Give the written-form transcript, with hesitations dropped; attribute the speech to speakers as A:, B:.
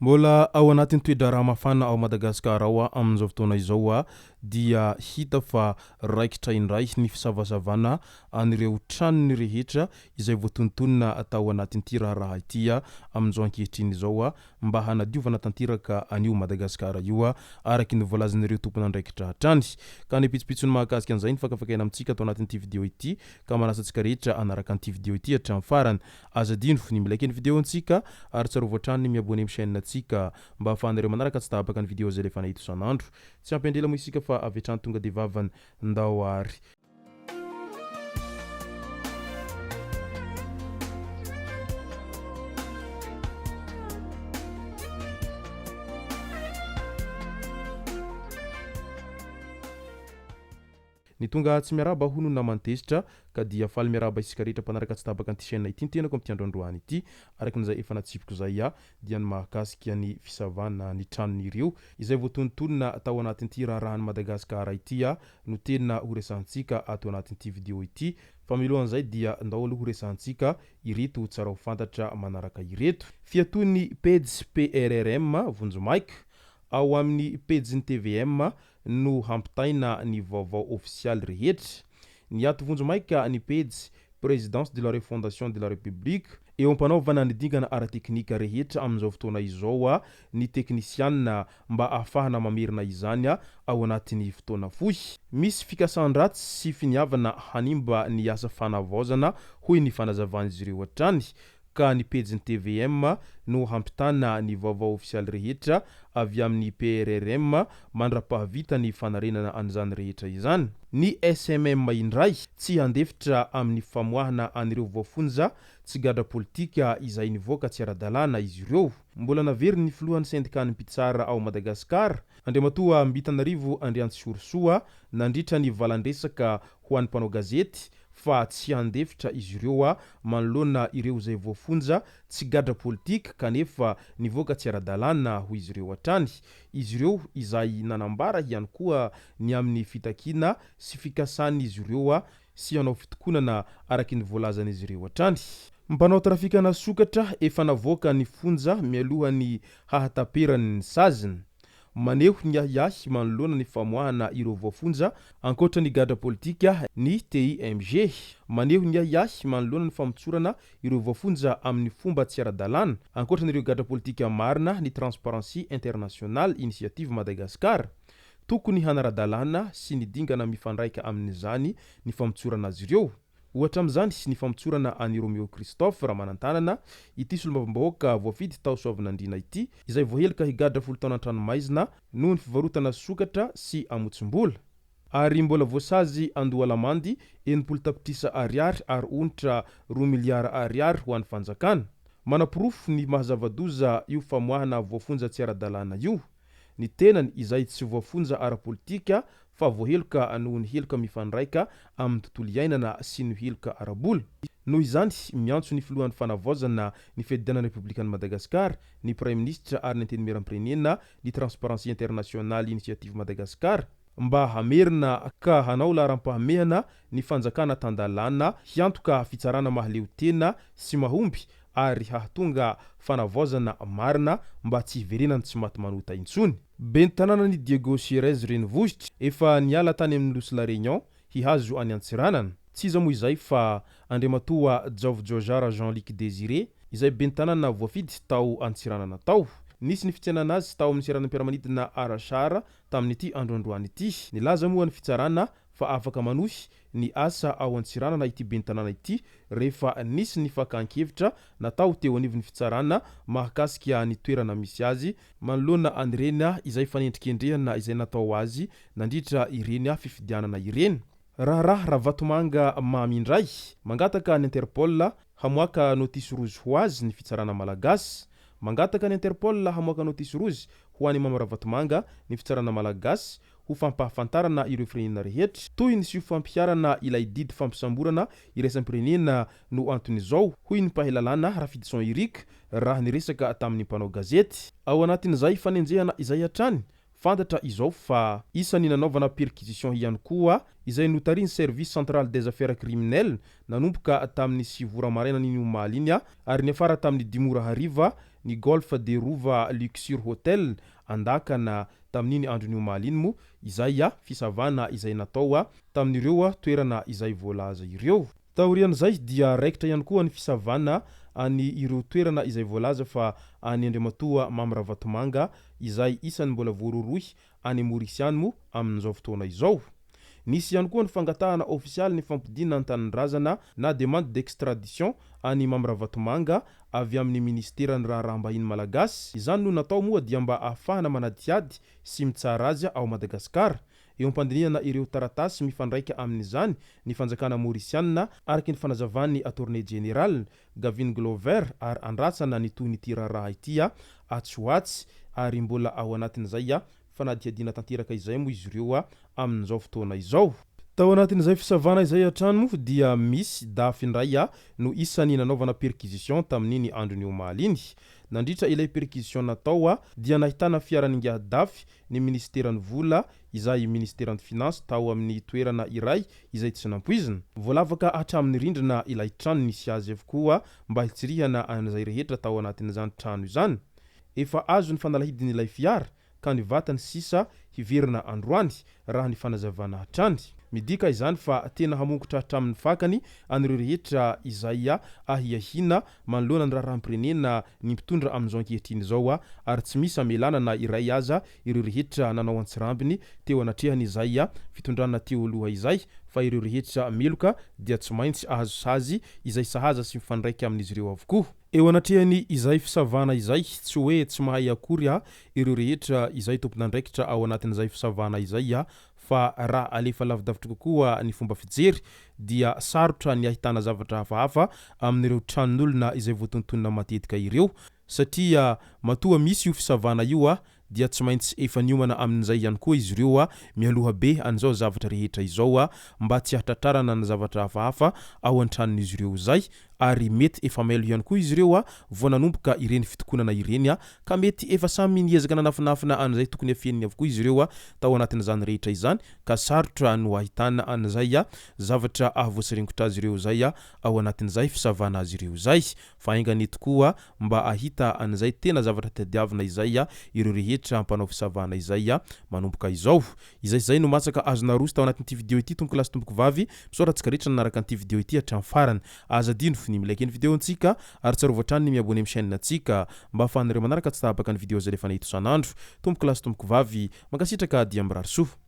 A: Mbola ao anatin'ny toedra raha mafana ao Madagasikara ao amin'izao fotoana izao dia hita fa raikitra indray ny fisavasavana an'ireo tranony rehetra izay voatontonona atao anatin'ity raharaha ity amin'izao ankehitriny izao mba hanadiovana tanteraka an'io Madagasikara io araky ny voalazan'ireo tompon'andraikitra hatrany. Ka ny pitsopitsony mahakasika an'izay ny fakafakaina amintsika atao anatin'ity vidéo ity ka manasa antsika rehetra anaraka an'ity vidéo ity hatramin'ny farany. Azadino ny milaiky ny vidéo antsika ary tsarovy hatrany miabone amin'ny chaîne antsika mba ahafahanareo manaraka tsy tabaka ny vidéo zay lefa nahito isan'andro. Tsy ampendrela mo isika fa avy hatrany tonga de vavany ndao ary. Ny tonga tsy miaraba hono namantezitra ka dia faly miaraba isika rehetra mpanaraka tsy tabaka an'ity chaîne ity tenako amin'ity androandroany ity araky n'izay efa natsipiko zay dia ny mahakasika ny fisavana ny tranon'ireo izay voatontonona tao anatin'ity raharahan'i Madagasikara ity no tena horesantsika ato anatin'ity vidéo ity. Fa milohan'izay dia ndao aloha horesantsika ireto tsara ho fantatra manaraka ireto. Fiatony pejy PRRM Vonjomaiky ao amin'ny pejy ny TVM no hampitaina ny vaovao ofisialy rehetra. Ny ato Vonjomaika ny pejy présidence de la refondation de la république eo ampanaovana ny dingana ara-teknika rehetra amin'izao fotoana izao ny teknisianina mba ahafahana mamerina izany ao anatin'ny fotoana fohy. Misy fikasan-dratsy sy finiavana hanimba ny asa fanavaozana hoy ny fanazavan'izy ireo hatrany. Ka ny pejy ny TVM no hampitana ny vaovao ofisialy rehetra avy amin'ny PRRM mandra-pahavita ny fanarenana an'izany rehetra izany. Ny SMM indray tsy handefitra amin'ny famoahana an'ireo voafonja tsy gadra politika izay nivoaka tsy ara-dalàna izy ireo. Mbola navery ny filohan'ny syndicat ny mpitsara ao Madagasikara Andriamatoa Ambitanarivo Andriantsorosoa nandritra ny valandresaka ho an'ny mpanao gazety fa tsy handefitra izy ireo manoloana ireo zay voafonja tsy gadra politika kanefa nivoaka tsy ara-dalàna ho izy ireo hatrany. Izy ireo izay nanambara ihany koa ny amin'ny fitakina sy fikasan'izy ireo sy hanao fitokonana araky ny voalazan'izy ireo hatrany. Mpanao trafikana sokatra efa navoaka ny fonja mialohan'ny hahataperany ny saziny. Maneho ny ahiahy manoloana ny famoahana ireo voafonja ankoatra ny gadra politika ny TIMG. Maneho ny ahiahy manoloana ny famotsorana ireo voafonja amin'ny fomba tsy ara-dalàna ankoatra n'ireo gadra politika marina ny Transparency International Initiative Madagasikara. Tokony hanara-dalàna sy ny dingana mifandraika amin'izany ny famotsorana azy ireo. Ohatra amin'izany ny famotsorana an'i Romeo Christophe Ramanantanana ity solombavambahoaka voafidy tao Soavinandriana ity izay voahelika higadra 10 taona an-tranomaizina noho ny fivarotana sokatra sy amotsim-bola. Ary mbola voasazy Andohalamandy 80 tapitrisa ariary ary onitra 2 miliara ariary ho an'ny fanjakana. Manapirofo ny mahazavadoza io famoahana voafonja tsy ara-dalàna io. Ny tenany izay tsy voafonja ara-politika fa voaheloka noho ny heloka mifandraika amin'ny tontolo iainana sy ny heloka ara-bola. Noho izany miantso ny filohan'ny fanavaozana ny fiadianana Republikan'i Madagasikara, ny Prime Ministre ary ny antenimiera-pirenena ny Transparency International Initiative Madagasikara mba hamerina ka hanao laharam-pahamehana ny fanjakana tandalàna hiantoka fitsarana mahaleo tena sy mahomby ary hahatonga fanavaozana marina mba tsy hiverenany tsy maty manota intsony. Ben'ny tanàna ny Diego Sierez Renivohitra efa niala tany amin'ny Losy la Réunion hihazo any Antsiranana. Tsy iza moa izay fa Andriamatoa Jovjojara Jean-Luc Désiré izay ben'ny tanàna voafidy tao Antsiranana tao. Nisy ny fitsenana azy tao amin'ny seranam-piaramanidina Arasara tamin'ity androandroany ity. Nilaza moa ny fitsarana fa afaka manohy ny asa ao Antsiranana ity ben'ny tanàna ity rehefa nisy ny fakan-kevitra natao teo anivon'ny fitsarana mahakasika ny toerana misy azy manoloana an'ireny izay fanendrikendrehana izay natao azy nandritra ireny fifidianana ireny. Raha vatomanga mamindray mangataka ny Interpol hamoaka notisy rozy ho azy ny fitsarana malagasy. Mangataka ny Interpol hamoaka notisy rozy ho an'ny Mamara Vatomanga ny fitsarana malagasy ho fampahafantarana ireo firenena rehetra toy ny sy fampiarana ilay didy fampisamborana iraisam-pirenena no antony izao hoy ny mpahelalana Rafidson Eric raha niresaka tamin'ny mpanao gazety. Ao anatin'izay fanenjehana izay hatrany fantatra izao fa isan'ny nanaovana perquisition ihany koa izay notariny service central des affaires criminelles nanomboka tamin'ny 9 maraina n'iny omaly iny ary niafara tamin'ny 10 hariva ny Golf de Rova Luxure Hotel andakana tamin'iny andron'io maliny mo izay fisavana izay natao tamin'ireo toerana izay voalaza ireo. Taorian'izay dia raikitra ihany koa ny fisavana any ireo toerana izay voalaza fa any Andriamatoa Mamravatomanga izay isany mbola voarorohy any Mauriciany mo amin'izao fotoana izao. Nisy ihany koa ny fangatahana ofisialy ny fampidina an-tanindrazana na demande d'extradition any Mamravatomanga avy amin'ny ministeran'ny raharaham-bahiny malagasy. Izany no natao moa dia mba ahafahana manadihady sy mitsara azy ao Madagasikara. Eo ampandinihana ireo taratasy mifandraika amin'izany ny fanjakana Mauriciana araky ny fanazavan'ny attorney general Gavin Glover ary andratsana ny toy n'ity raharaha ity atsoatsy ary mbola ao anatin'izay fanadihadiana tanteraka izay mo izy ireo amin'izao fotoana izao. Tao anatin'izay fisavana izay hatrany mo dia misy dafy indray no isany nanaovana perquisition tamin'iny andron'io maliny. Nandritra ilay perquisition natao dia nahitana fiaraninga dafy ny ministeran'ny vola izay ministeran'ny finance tao amin'ny toerana iray izay tsy nampoizina. Voalavaka hatramin'ny rindrina ilay trano nisy azy avokoa mba hitsirihana an'izay rehetra tao anatin'izany trano izany. Efa azo ny fanalahidiny ilay fiara ka ny vatany sisa hiverina androany raha ny fanazavana hatrany. Midika izany fa tena hamongotra hatramin'ny fakany an'ireo rehetra izay ahiahina manoloana ny raharaham-pirenena ny mpitondra amin'izao ankehitriny izao ary tsy misy amelana na iray aza ireo rehetra nanao antsirambiny teo anatrehany izay fitondrana teo aloha izay fa ireo rehetra meloka dia tsy maintsy ahazo sazy izay sahaza sy mifandraika amin'izy ireo avokoa. Eo anatrehany izay fisavana izay tsy hoe tsy mahay akory ireo rehetra izay tompon'andraikitra ao anatin'izay fisavana izay fa raha alefa lavidavitra kokoa ny fomba fijery dia sarotra ny ahitana zavatra hafahafa amin'ireo tranon'olona izay voatontonona matetika ireo satria matoa misy io fisavana io dia tsy maintsy efa niomana amin'izay ihany koa izy ireo mialoha be an'izao zavatra rehetra izao mba tsy hatratrarana ny zavatra hafahafa ao an-tranon'izy ireo zay ary mety efa mailo ihany koa izy ireo vao nanomboka ireny fitokonana ireny ka mety efa samy niezaka nanafinafina an'izay tokony afieniny avokoa izy ireo tao anatin'izany rehetra izany ka sarotra no ahitana an'izay zavatra ahavoatsirengotra azy ireo zay ao anatin'izay fisavana azy ireo zay fa aingany tokoa mba ahita an'izay tena zavatra tadiavina izay ireo rehetra ampanao fisavana izay manomboka izao. Izay no matsaka azona roso tao anatin'ity video ity tomboko lasy tomboko vavy misoratsika rehetra nanaraka an'ity video ity hatramin'ny farany. Azadino ny milike ny video antsika ary tsarova trany ny miabone amin'ny chaîne antsika mba ahafahanareo manaraka tsy tahabaka ny video zay rehefa nahito sanandro. Tomboko lasy tomboko vavy mankasitraka dia mirary soa.